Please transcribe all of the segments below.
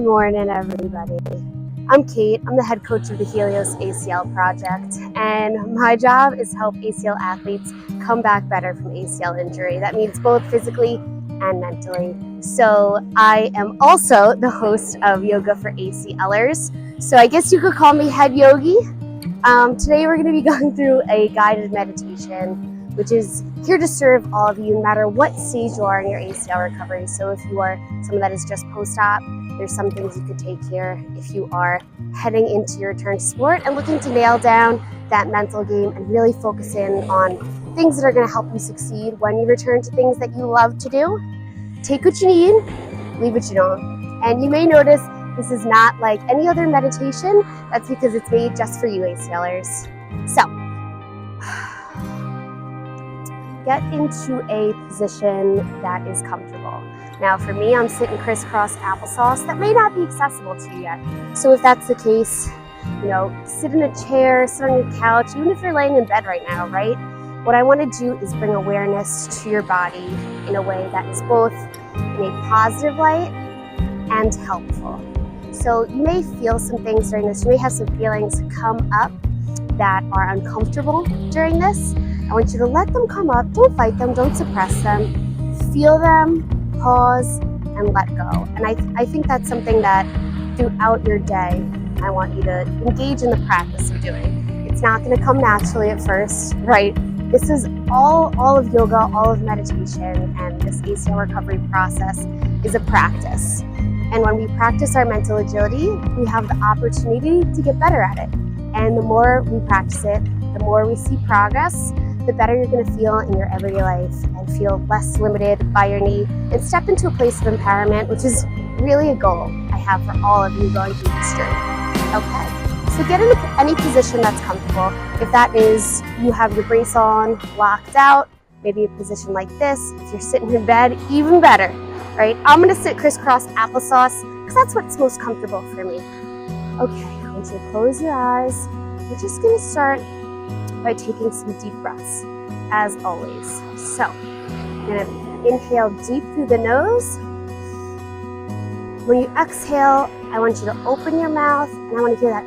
morning, everybody. I'm Kate. I'm the head coach of the Helios ACL project, and my job is to help ACL athletes come back better from ACL injury. That means both physically and mentally. So I am also the host of Yoga for ACLers. So I guess you could call me head yogi. Today we're going to be going through a guided meditation, which is here to serve all of you, no matter what stage you are in your ACL recovery. So if you are someone that is just post-op, there's some things you could take here. If you are heading into your return to sport and looking to nail down that mental game and really focus in on things that are going to help you succeed when you return to things that you love to do, take what you need, leave what you don't. And you may notice this is not like any other meditation. That's because it's made just for you, ACLers. So, get into a position that is comfortable. Now for me, I'm sitting crisscross applesauce. That may not be accessible to you yet. So if that's the case, sit in a chair, sit on your couch, even if you're laying in bed right now, right? What I want to do is bring awareness to your body in a way that is both in a positive light and helpful. So you may feel some things during this. You may have some feelings come up that are uncomfortable during this. I want you to let them come up. Don't fight them. Don't suppress them. Feel them, pause, and let go. And I think that's something that throughout your day, I want you to engage in the practice of doing. It's not going to come naturally at first, right? This is all of yoga, all of meditation, and this ACL recovery process is a practice. And when we practice our mental agility, we have the opportunity to get better at it. And the more we practice it, the more we see progress, the better you're going to feel in your everyday life and feel less limited by your knee and step into a place of empowerment, which is really a goal I have for all of you going through this journey. Okay, so get into any position that's comfortable. If that is you have your brace on, locked out, maybe a position like this. If you're sitting in bed, even better, right? I'm going to sit crisscross applesauce because that's what's most comfortable for me. Okay, I want you to close your eyes. We're just going to start by taking some deep breaths, as always. So, you're going to inhale deep through the nose. When you exhale, I want you to open your mouth, and I want to hear that.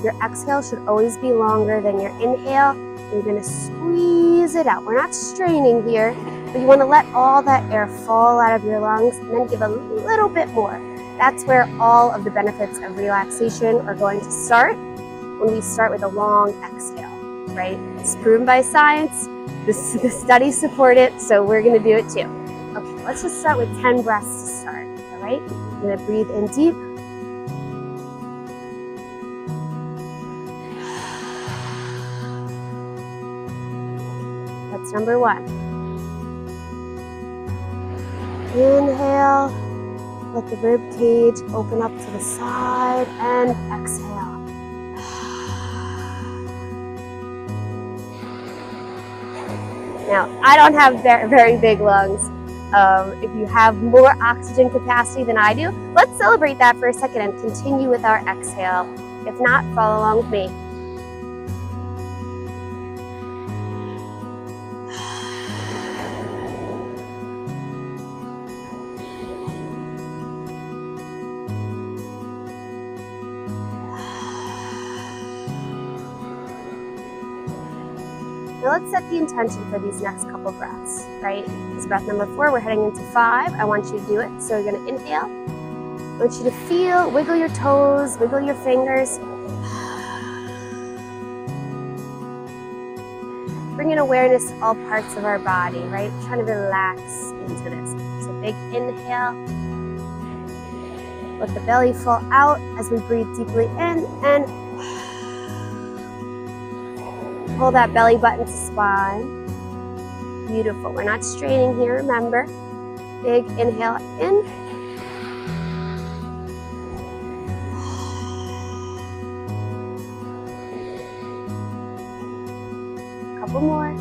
Your exhale should always be longer than your inhale. And you're going to squeeze it out. We're not straining here, but you want to let all that air fall out of your lungs and then give a little bit more. That's where all of the benefits of relaxation are going to start when we start with a long exhale, right? It's proven by science. The studies support it, so we're going to do it too. Okay, let's just start with 10 breaths to start, all right? I'm going to breathe in deep. That's number one. Inhale. Let the rib cage open up to the side and exhale. Now, I don't have very big lungs. If you have more oxygen capacity than I do, let's celebrate that for a second and continue with our exhale. If not, follow along with me. Now let's set the intention for these next couple breaths, right? This is breath number 4, we're heading into 5. I want you to do it. So you're going to inhale. I want you to feel, wiggle your toes, wiggle your fingers. Bring in awareness to all parts of our body, right? Trying to relax into this. So big inhale. Let the belly fall out as we breathe deeply in and pull that belly button to spine. Beautiful. We're not straining here, remember. Big inhale in. Couple more.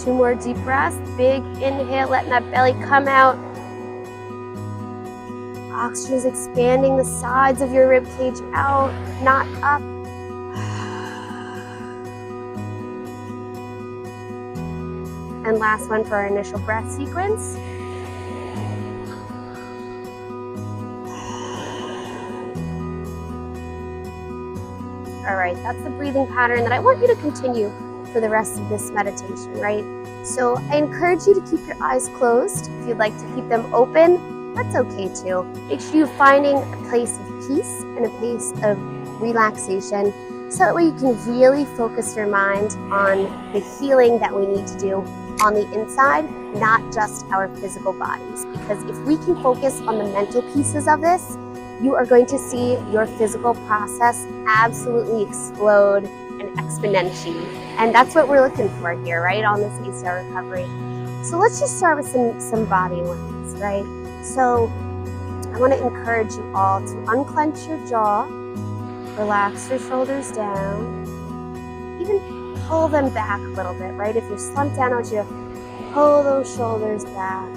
Two more deep breaths. Big inhale, letting that belly come out. Oxygen is expanding the sides of your rib cage out, not up. And last one for our initial breath sequence. All right, that's the breathing pattern that I want you to continue for the rest of this meditation, right? So I encourage you to keep your eyes closed. If you'd like to keep them open, that's okay too. Make sure you're finding a place of peace and a place of relaxation, so that way you can really focus your mind on the healing that we need to do on the inside, not just our physical bodies. Because if we can focus on the mental pieces of this, you are going to see your physical process absolutely explode and exponentially. And that's what we're looking for here, right, on this ACL recovery. So let's just start with some body ones, right? So I want to encourage you all to unclench your jaw, relax your shoulders down, even pull them back a little bit, right? If you're slumped down, I want you to pull those shoulders back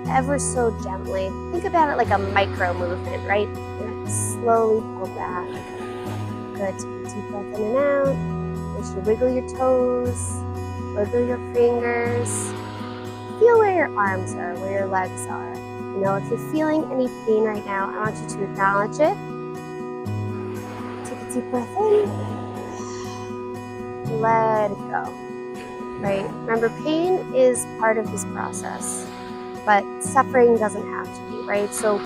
ever so gently. Think about it like a micro movement, right? You're gonna slowly pull back. Good. Take a deep breath in and out. As you wiggle your toes, wiggle your fingers. Feel where your arms are, where your legs are. You know, if you're feeling any pain right now, I want you to acknowledge it. Take a deep breath in. Let it go. Right? Remember, pain is part of this process, but suffering doesn't have to be, right? So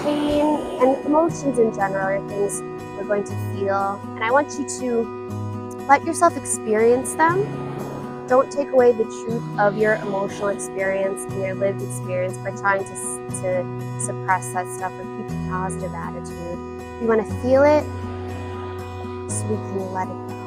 pain and emotions in general are things we're going to feel, and I want you to let yourself experience them. Don't take away the truth of your emotional experience and your lived experience by trying to suppress that stuff or keep a positive attitude. You want to feel it so we can let it go.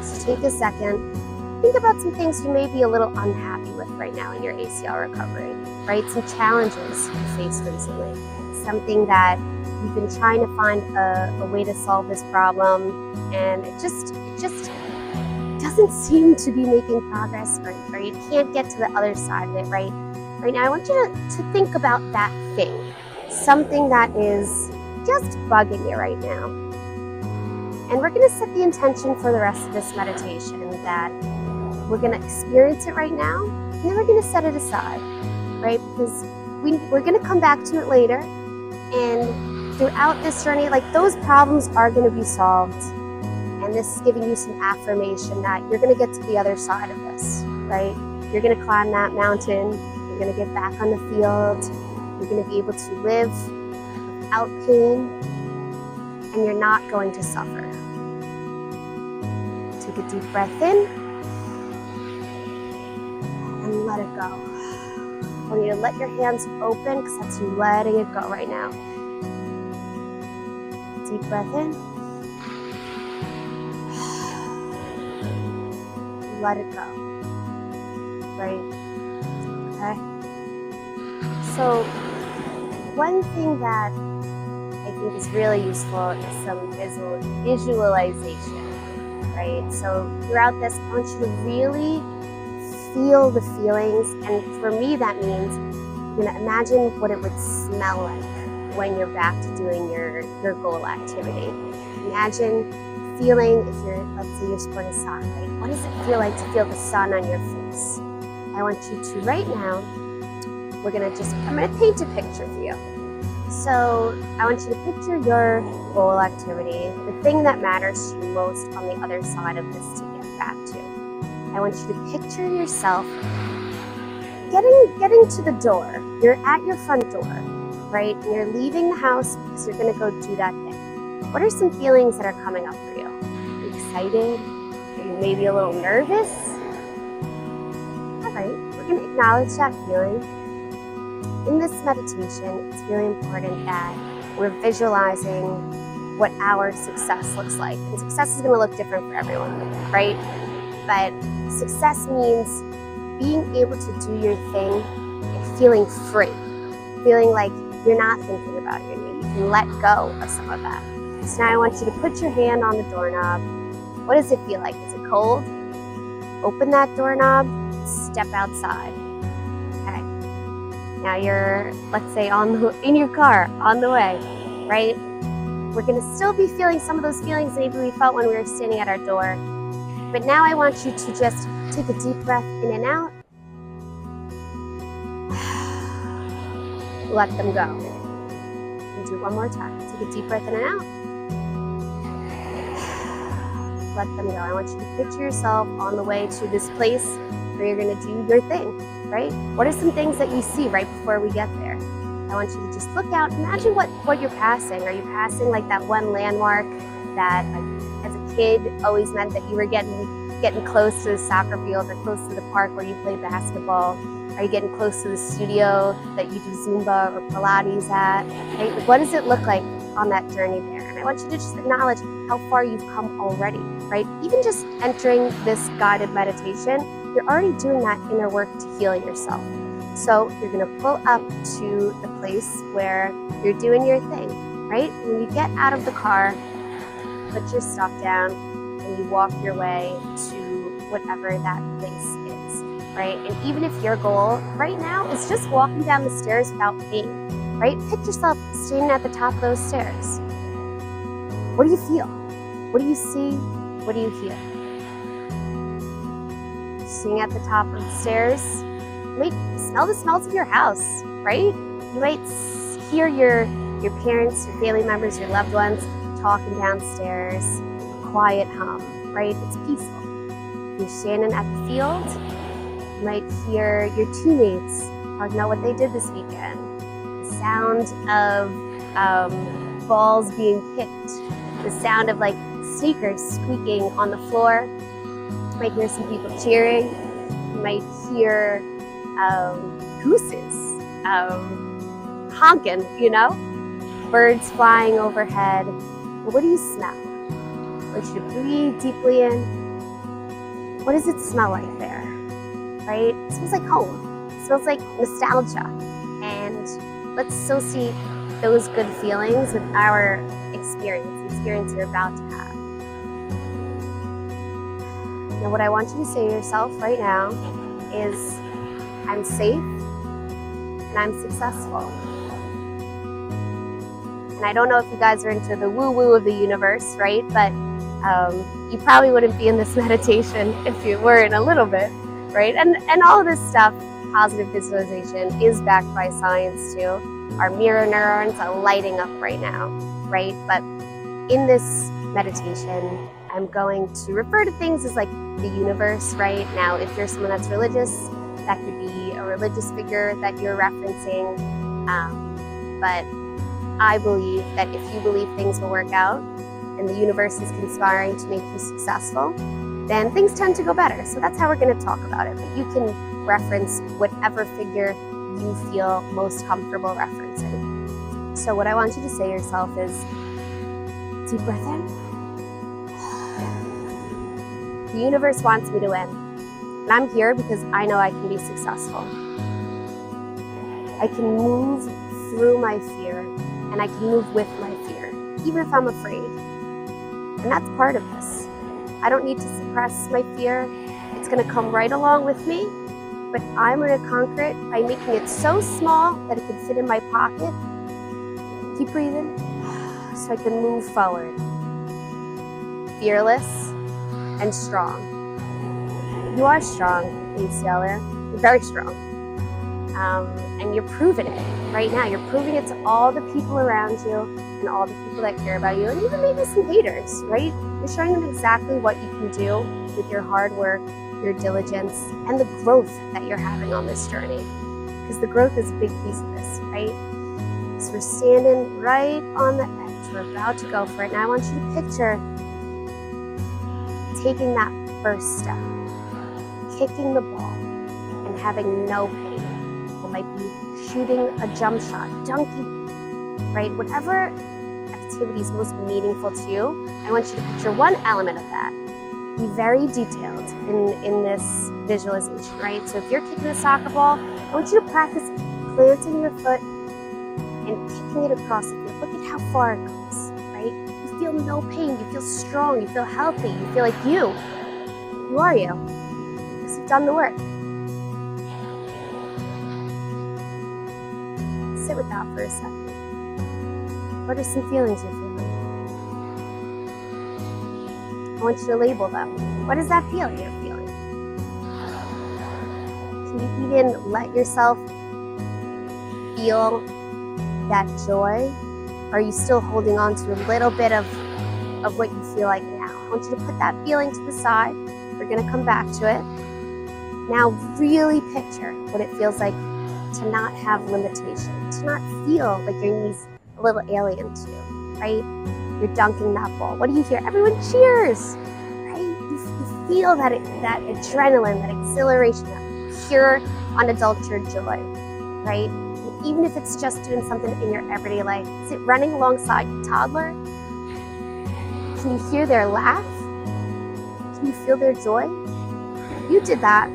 So take a second. Think about some things you may be a little unhappy with right now in your ACL recovery, right? Some challenges you faced recently. Something that you've been trying to find a way to solve this problem, and it just doesn't seem to be making progress, or you can't get to the other side of it, right? Right now, I want you to think about that thing, something that is just bugging you right now. And we're going to set the intention for the rest of this meditation that we're going to experience it right now, and then we're going to set it aside, right? Because we're going to come back to it later, and throughout this journey, like, those problems are going to be solved. And this is giving you some affirmation that you're going to get to the other side of this, right? You're going to climb that mountain. You're going to get back on the field. You're going to be able to live without pain, and you're not going to suffer. Take a deep breath in and let it go. I want you to let your hands open, because that's you letting it go right now. Deep breath in. Let it go. Right? Okay? So, one thing that I think is really useful is some visualization. Right? So, throughout this, I want you to really feel the feelings, and for me that means you're going to imagine what it would smell like when you're back to doing your goal activity. Imagine feeling, if you're, let's say you're sporting soccer, right? What does it feel like to feel the sun on your face? I want you to, right now, I'm going to paint a picture for you. So I want you to picture your goal activity, the thing that matters to you most on the other side of this to get back to. I want you to picture yourself getting to the door. You're at your front door, right? And you're leaving the house because you're going to go do that thing. What are some feelings that are coming up for you? Are you excited? Are you maybe a little nervous? All right, we're going to acknowledge that feeling. In this meditation, it's really important that we're visualizing what our success looks like. And success is going to look different for everyone, right? But success means being able to do your thing and feeling free, feeling like you're not thinking about your knee. You can let go of some of that. So now I want you to put your hand on the doorknob. What does it feel like? Is it cold? Open that doorknob, step outside. Okay. Now you're, let's say, in your car, on the way, right? We're gonna still be feeling some of those feelings maybe we felt when we were standing at our door. But now I want you to just take a deep breath in and out. Let them go. And do it one more time. Take a deep breath in and out. Let them go. I want you to picture yourself on the way to this place where you're going to do your thing, right? What are some things that you see right before we get there? I want you to just look out. Imagine what you're passing. Are you passing like that one landmark that, like, as a kid always meant that you were getting close to the soccer field or close to the park where you play basketball? Are you getting close to the studio that you do Zumba or Pilates at? Right? What does it look like on that journey there? And I want you to just acknowledge how far you've come already, right? Even just entering this guided meditation, you're already doing that inner work to heal yourself. So you're gonna pull up to the place where you're doing your thing, right? When you get out of the car, put your stuff down and you walk your way to whatever that place is, right? And even if your goal right now is just walking down the stairs without pain, right? Picture yourself standing at the top of those stairs. What do you feel? What do you see? What do you hear? Sitting at the top of the stairs, you might smell the smells of your house, right? You might hear your parents, your family members, your loved ones talking downstairs, a quiet hum, right? It's peaceful. You're standing at the field, you might hear your teammates talking about what they did this weekend. The sound of balls being kicked, the sound of like sneakers squeaking on the floor. You might hear some people cheering. You might hear gooses honking, birds flying overhead. But what do you smell? I want you to breathe deeply in. What does it smell like there? Right? It smells like home. It smells like nostalgia. And let's associate those good feelings with our experience you're about to have. Now what I want you to say to yourself right now is, I'm safe and I'm successful. And I don't know if you guys are into the woo-woo of the universe, right? But you probably wouldn't be in this meditation if you weren't a little bit, right? And all of this stuff, positive visualization, is backed by science too. Our mirror neurons are lighting up right now, right? But in this meditation, I'm going to refer to things as like the universe, right? Now, if you're someone that's religious, that could be a religious figure that you're referencing. But I believe that if you believe things will work out and the universe is conspiring to make you successful, then things tend to go better. So that's how we're going to talk about it. But you can reference whatever figure you feel most comfortable referencing. So what I want you to say to yourself is, deep breath in. The universe wants me to win. And I'm here because I know I can be successful. I can move through my fear, and I can move with my fear, even if I'm afraid. And that's part of this. I don't need to suppress my fear. It's going to come right along with me, but I'm going to conquer it by making it so small that it can fit in my pocket. Keep breathing so I can move forward. Fearless and strong. You are strong, ACLer. You're very strong. And you're proving it right now. You're proving it to all the people around you and all the people that care about you, and even maybe some haters, right? You're showing them exactly what you can do with your hard work, your diligence, and the growth that you're having on this journey. Because the growth is a big piece of this, right? So we're standing right on the edge. We're about to go for it. Now I want you to picture taking that first step, kicking the ball, and having no pain. It might be shooting a jump shot, dunking, right? Whatever activity is most meaningful to you, I want you to picture one element of that. Be very detailed in this visualization, right? So if you're kicking a soccer ball, I want you to practice planting your foot and kicking it across the field. Look at how far it goes, right? You feel no pain, you feel strong, you feel healthy, you feel like you. Who are you? Because you've done the work. Sit with that for a second. What are some feelings you're feeling? I want you to label them. What is that feeling you're feeling? Can you even let yourself feel that joy? Or are you still holding on to a little bit of what you feel like now? I want you to put that feeling to the side. We're going to come back to it. Now really picture what it feels like to not have limitation, to not feel like your knees a little alien to you, right? You're dunking that ball. What do you hear? Everyone cheers, right? You feel that adrenaline, that exhilaration, that pure, unadulterated joy, right? And even if it's just doing something in your everyday life, is it running alongside your toddler? Can you hear their laugh? Can you feel their joy? You did that.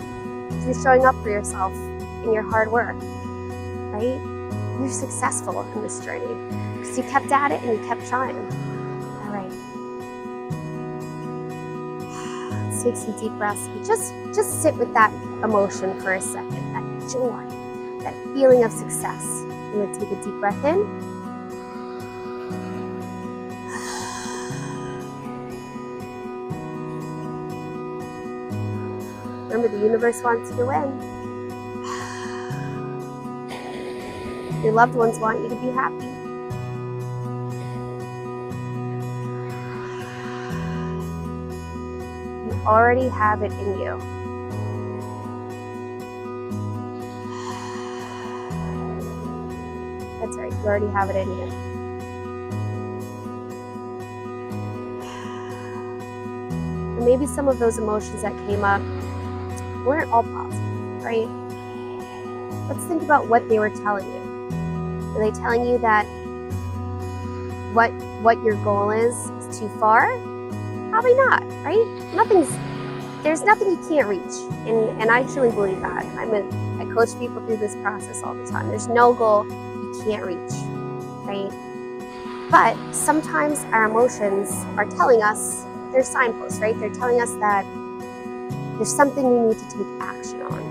You're showing up for yourself in your hard work, right? You're successful in this journey because you kept at it and you kept trying. All right. Let's take some deep breaths. Just sit with that emotion for a second, that joy, that feeling of success. I'm going to take a deep breath in. Remember, the universe wants you to win. Your loved ones want you to be happy. You already have it in you. That's right, you already have it in you. And maybe some of those emotions that came up weren't all positive, right? Let's think about what they were telling you. Were they telling you that what your goal is too far? Probably not, right? There's nothing you can't reach, and I truly believe that. I coach people through this process all the time. There's no goal you can't reach, right? But sometimes our emotions are telling us, they're signposts, right? They're telling us that there's something we need to take action on.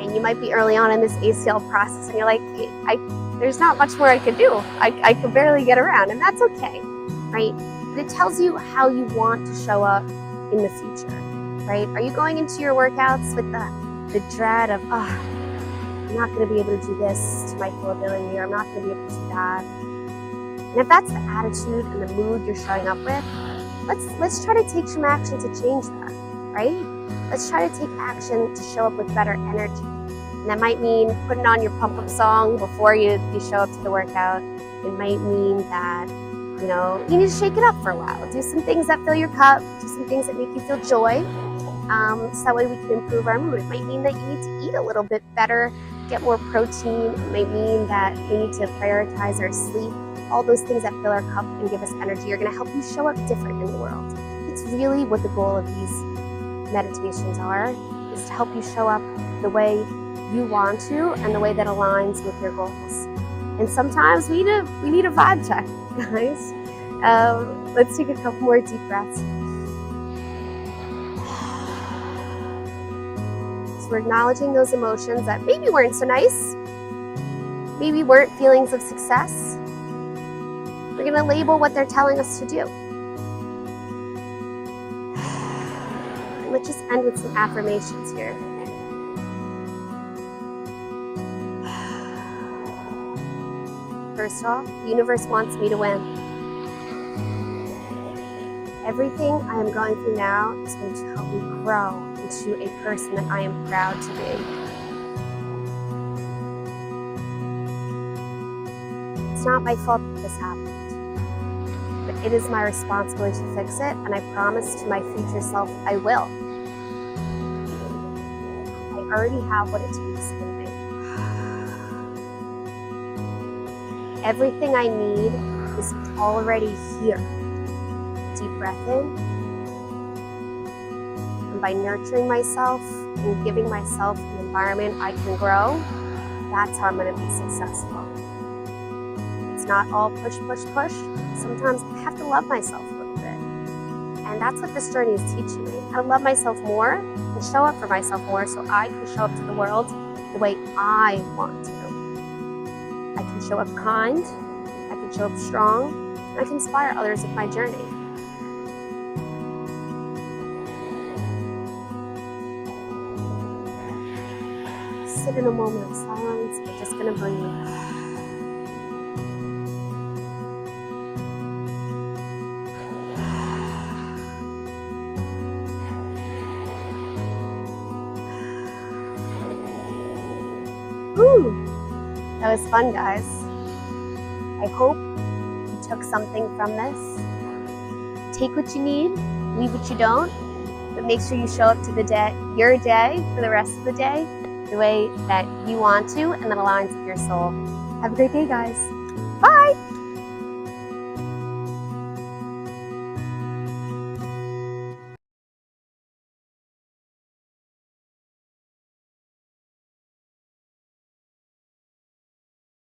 And you might be early on in this ACL process and you're like, hey, there's not much more I could do. I could barely get around, and that's okay, right? But it tells you how you want to show up in the future, right? Are you going into your workouts with the dread of, I'm not going to be able to do this to my full ability, or I'm not going to be able to do that? And if that's the attitude and the mood you're showing up with, let's try to take some action to change that, right? Let's try to take action to show up with better energy. And that might mean putting on your pump-up song before you show up to the workout. It might mean that, you need to shake it up for a while. Do some things that fill your cup. Do some things that make you feel joy. So that way we can improve our mood. It might mean that you need to eat a little bit better, get more protein. It might mean that we need to prioritize our sleep. All those things that fill our cup and give us energy are going to help you show up different in the world. It's really what the goal of these meditations are, is to help you show up the way you want to and the way that aligns with your goals. And sometimes we need a vibe check, guys. Let's take a couple more deep breaths. So we're acknowledging those emotions that maybe weren't so nice, maybe weren't feelings of success. We're going to label what they're telling us to do. Let's just end with some affirmations here. First off, the universe wants me to win. Everything I am going through now is going to help me grow into a person that I am proud to be. It's not my fault that this happened, but it is my responsibility to fix it, and I promise to my future self I will. I already have what it takes in me. Everything I need is already here. Deep breath in. And by nurturing myself and giving myself an environment I can grow, that's how I'm going to be successful. It's not all push, push, push. Sometimes I have to love myself a little bit. And that's what this journey is teaching me. How to love myself more and show up for myself more so I can show up to the world the way I want to. I can show up kind, I can show up strong, and I can inspire others with my journey. sit in a moment of silence. We're just gonna breathe. Whew, that was fun, guys. I hope you took something from this. Take what you need, leave what you don't, but make sure you show up to your day for the rest of the day the way that you want to and that aligns with your soul. Have a great day, guys. Bye!